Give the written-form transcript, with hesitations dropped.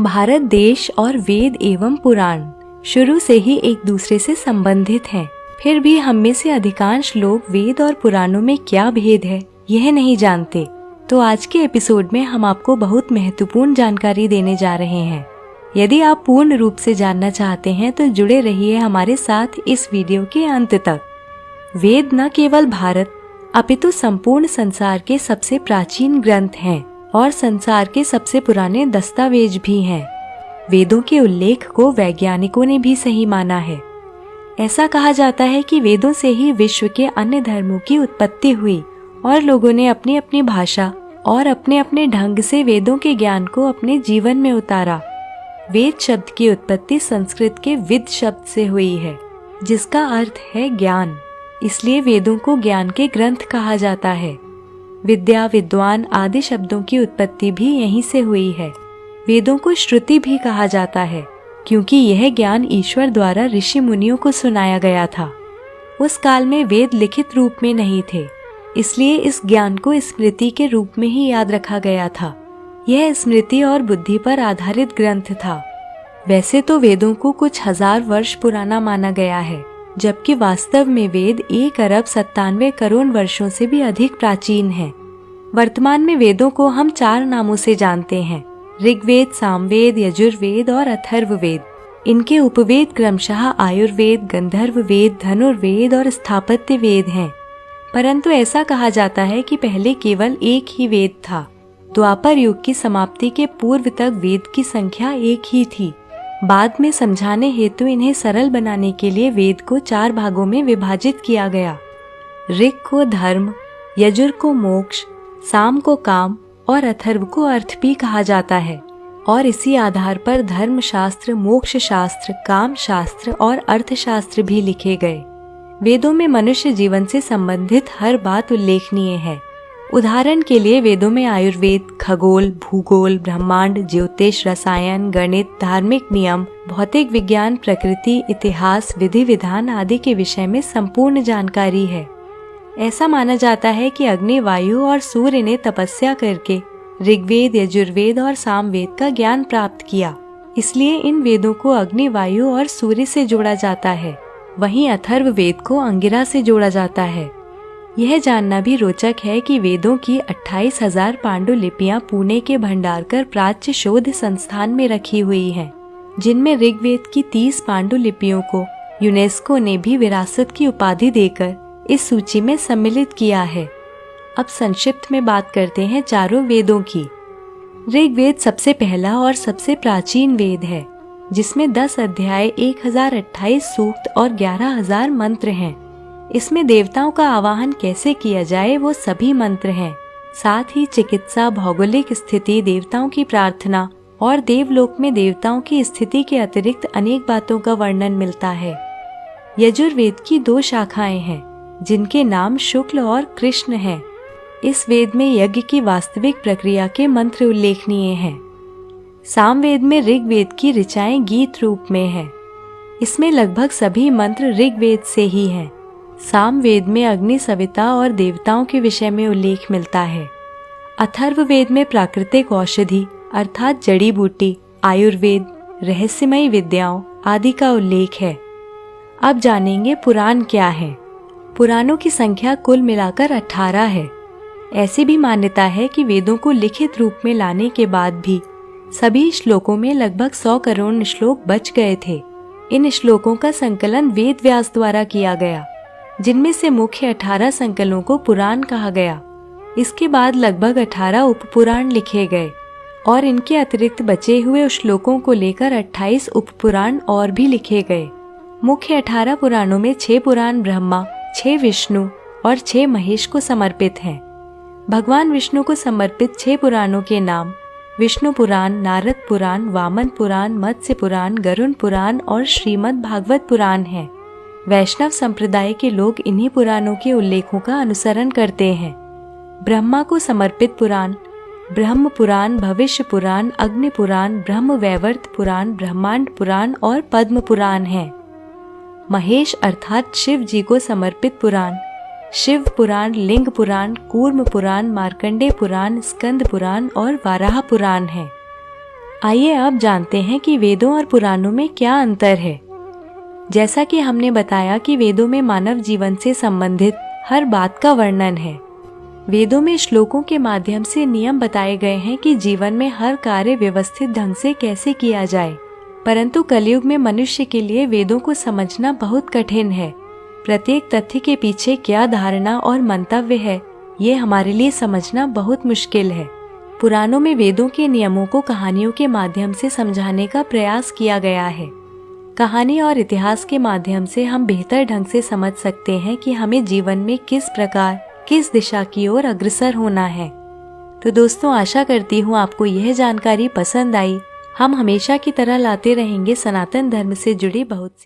भारत देश और वेद एवं पुराण शुरू से ही एक दूसरे से संबंधित हैं। फिर भी हम में से अधिकांश लोग वेद और पुराणों में क्या भेद है यह नहीं जानते। तो आज के एपिसोड में हम आपको बहुत महत्वपूर्ण जानकारी देने जा रहे हैं। यदि आप पूर्ण रूप से जानना चाहते हैं तो जुड़े रहिए हमारे साथ इस वीडियो के अंत तक। वेद न केवल भारत अपितु संपूर्ण संसार के सबसे प्राचीन ग्रंथ हैं और संसार के सबसे पुराने दस्तावेज भी हैं। वेदों के उल्लेख को वैज्ञानिकों ने भी सही माना है। ऐसा कहा जाता है कि वेदों से ही विश्व के अन्य धर्मों की उत्पत्ति हुई और लोगों ने अपनी अपनी भाषा और अपने अपने ढंग से वेदों के ज्ञान को अपने जीवन में उतारा। वेद शब्द की उत्पत्ति संस्कृत के विद शब्द से हुई है, जिसका अर्थ है ज्ञान। इसलिए वेदों को ज्ञान के ग्रंथ कहा जाता है। विद्या, विद्वान आदि शब्दों की उत्पत्ति भी यहीं से हुई है। वेदों को श्रुति भी कहा जाता है, क्योंकि यह ज्ञान ईश्वर द्वारा ऋषि मुनियों को सुनाया गया था। उस काल में वेद लिखित रूप में नहीं थे, इसलिए इस ज्ञान को स्मृति के रूप में ही याद रखा गया था। यह स्मृति और बुद्धि पर आधारित ग्रंथ था। वैसे तो वेदों को कुछ हजार वर्ष पुराना माना गया है, जबकि वास्तव में वेद 1 अरब 97 करोड़ वर्षों से भी अधिक प्राचीन है। वर्तमान में वेदों को हम 4 नामों से जानते हैं: ऋग्वेद, सामवेद, यजुर्वेद और अथर्ववेद। इनके उपवेद क्रमशः आयुर्वेद, गंधर्व वेद, धनुर्वेद और स्थापत्य वेद हैं। परंतु ऐसा कहा जाता है कि पहले केवल एक ही वेद था। द्वापर युग की समाप्ति के पूर्व तक वेद की संख्या एक ही थी। बाद में समझाने हेतु इन्हें सरल बनाने के लिए वेद को 4 भागों में विभाजित किया गया। ऋग को धर्म, यजुर को मोक्ष, साम को काम और अथर्व को अर्थ भी कहा जाता है। और इसी आधार पर धर्म शास्त्र, मोक्ष शास्त्र, काम शास्त्र और अर्थशास्त्र भी लिखे गए। वेदों में मनुष्य जीवन से संबंधित हर बात उल्लेखनीय है। उदाहरण के लिए वेदों में आयुर्वेद खगोल, भूगोल, ब्रह्मांड, ज्योतिष, रसायन, गणित, धार्मिक नियम, भौतिक विज्ञान, प्रकृति, इतिहास, विधि विधान आदि के विषय में संपूर्ण जानकारी है। ऐसा माना जाता है कि अग्नि, वायु और सूर्य ने तपस्या करके ऋग्वेद, यजुर्वेद और सामवेद का ज्ञान प्राप्त किया। इसलिए इन वेदों को अग्नि, वायु और सूर्य से जोड़ा जाता है। वहीं अथर्ववेद को अंगिरा से जोड़ा जाता है। यह जानना भी रोचक है कि वेदों की 28,000 पांडुलिपियां पुणे के भंडारकर प्राच्य शोध संस्थान में रखी हुई हैं, जिनमें ऋग्वेद की 30 पांडुलिपियों को यूनेस्को ने भी विरासत की उपाधि देकर इस सूची में सम्मिलित किया है। अब संक्षिप्त में बात करते हैं चारों वेदों की। ऋग्वेद सबसे पहला और सबसे प्राचीन वेद है, जिसमें 10 अध्याय, 1028 सूक्त और 11,000 मंत्र हैं। इसमें देवताओं का आवाहन कैसे किया जाए वो सभी मंत्र हैं। साथ ही चिकित्सा, भौगोलिक स्थिति, देवताओं की प्रार्थना और देवलोक में देवताओं की स्थिति के अतिरिक्त अनेक बातों का वर्णन मिलता है। यजुर्वेद की 2 शाखाएं हैं, जिनके नाम शुक्ल और कृष्ण हैं। इस वेद में यज्ञ की वास्तविक प्रक्रिया के मंत्र उल्लेखनीय हैं। सामवेद में ऋग्वेद की ऋचाएं गीत रूप में हैं। इसमें लगभग सभी मंत्र ऋग्वेद से ही हैं। सामवेद में अग्नि, सविता और देवताओं के विषय में उल्लेख मिलता है। अथर्ववेद में प्राकृतिक औषधि अर्थात जड़ी बूटी, आयुर्वेद, रहस्यमयी विद्याओं आदि का उल्लेख है। अब जानेंगे पुराण क्या है। पुराणों की संख्या कुल मिलाकर 18 है। ऐसी भी मान्यता है कि वेदों को लिखित रूप में लाने के बाद भी सभी श्लोकों में लगभग 100 करोड़ श्लोक बच गए थे। इन श्लोकों का संकलन वेद व्यास द्वारा किया गया, जिनमें से मुख्य 18 संकलों को पुराण कहा गया। इसके बाद लगभग 18 उपपुराण लिखे गए और इनके अतिरिक्त बचे हुए श्लोकों को लेकर 28 उपपुराण और भी लिखे गए। मुख्य 18 पुराणों में 6 पुराण ब्रह्मा, 6 विष्णु और 6 महेश को समर्पित हैं। भगवान विष्णु को समर्पित 6 पुराणों के नाम विष्णु पुराण, नारद पुराण, वामन पुराण, मत्स्य पुराण, गरुण पुराण और श्रीमद् भागवत पुराण हैं। वैष्णव संप्रदाय के लोग इन्हीं पुराणों के उल्लेखों का अनुसरण करते हैं। ब्रह्मा को समर्पित पुराण ब्रह्म पुराण, भविष्य पुराण, अग्नि पुराण, ब्रह्म वैवर्त पुराण, ब्रह्मांड पुराण और पद्म पुराण हैं। महेश अर्थात शिव जी को समर्पित पुराण शिव पुराण, लिंग पुराण, कूर्म पुराण, मार्कंडेय पुराण, स्कंद पुराण और वाराह पुराण है। आइए अब जानते हैं कि वेदों और पुराणों में क्या अंतर है। जैसा कि हमने बताया कि वेदों में मानव जीवन से संबंधित हर बात का वर्णन है। वेदों में श्लोकों के माध्यम से नियम बताए गए हैं कि जीवन में हर कार्य व्यवस्थित ढंग से कैसे किया जाए। परंतु कलयुग में मनुष्य के लिए वेदों को समझना बहुत कठिन है। प्रत्येक तथ्य के पीछे क्या धारणा और मंतव्य है, ये हमारे लिए समझना बहुत मुश्किल है। पुराणों में वेदों के नियमों को कहानियों के माध्यम से समझाने का प्रयास किया गया है। कहानी और इतिहास के माध्यम से हम बेहतर ढंग से समझ सकते हैं कि हमें जीवन में किस प्रकार, किस दिशा की ओर अग्रसर होना है। तो दोस्तों, आशा करती हूँ आपको यह जानकारी पसंद आई। हम हमेशा की तरह लाते रहेंगे सनातन धर्म से जुड़ी बहुत सी